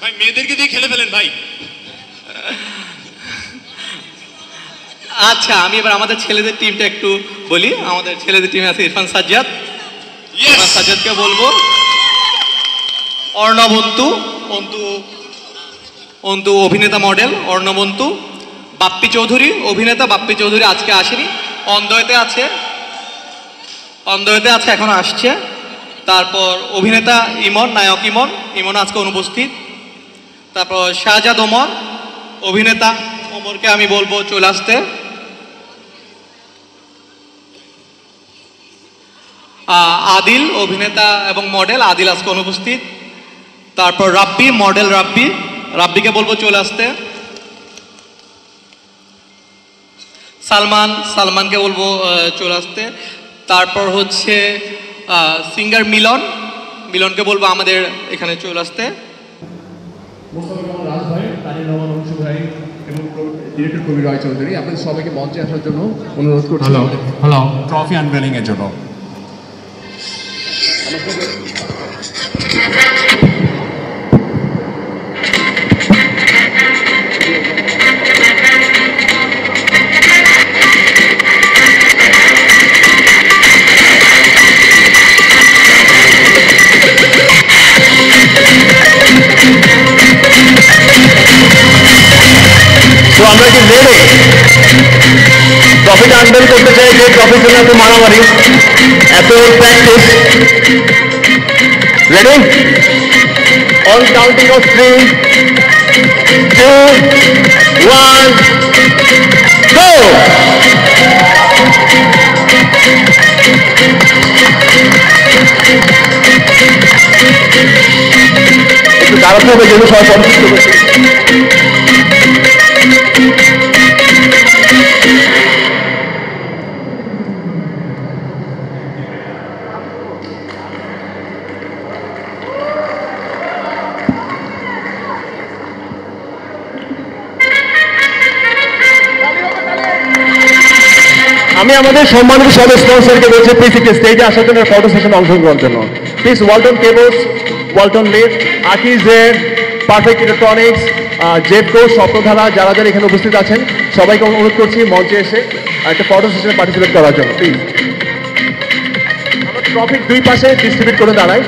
ভাই মেয়েদেরকে দিয়ে খেলে ফেলেন ভাই। আচ্ছা, আমি এবার আমাদের ছেলেদের টিমটা একটু বলি। আমাদের ছেলেদের টিমে আছে ইরফান সাজ্জাদ। ইরফান সাজ্জাদকে বলবো। অর্ণব অন্তু, অন্তু অভিনেতা মডেল অর্ণব অন্তু। বাপ্পি চৌধুরী অভিনেতা, বাপ্পি চৌধুরী আজকে আসেনি, অন্ধয়েতে আছে, অন্ধয়েতে আছে, এখন আসছে। তারপর অভিনেতা ইমন, নায়ক ইমন, ইমন আজকে অনুপস্থিত। তারপর শাহজাদ ওমর অভিনেতা, ওমরকে আমি বলবো চলে আসতে। আদিল অভিনেতা এবং মডেল, আদিল আজকে অনুপস্থিত। তারপর রাব্বি মডেল, রাব্বিকে বলবো চলে আসতে। সালমানকে বলবো চলে আসতে। তারপর হচ্ছে সিঙ্গার মিলনকে বলবো আমাদের এখানে চলে আসতে। রাজ ভাই, তানির রহমান অংশু ভাই এবং ডিরেক্টর কবি রায় চৌধুরী, আপনাদের সবাইকে মঞ্চে আসার জন্য অনুরোধ করছি। হ্যালো, ট্রফি আনভেলিং এর জন্য। তো আমরা কি রেডি? ট্রফিটা আনভেল করতে চাই, যে ট্রফির জন্য এত মারামারি, এত practice. Ready? On counting of 3, 2, 1, গো! একটু দাঁড়াতে হবে, যেহেতু সবাই সংযুক্ত করছে। আমি আমাদের সম্মানিত সব স্পন্সরকে বলছি প্লিজ একটু স্টেজে আসার জন্য, ফটো সেশনে অংশগ্রহণ জন্য please. Walton cables, Walton lift, আকিজের, পারফেক্ট ইলেকট্রনিক্স, জেপকো, স্বপ্নধারা, যারা যারা এখানে উপস্থিত আছেন সবাইকে অনুরোধ করছি মঞ্চে এসে একটা ফটো সেশনে পার্টিসিপেট করার জন্য প্লিজ। আমরা ট্রফিক দুই পাশে ডিস্ট্রিবিউট করে দাঁড়াই।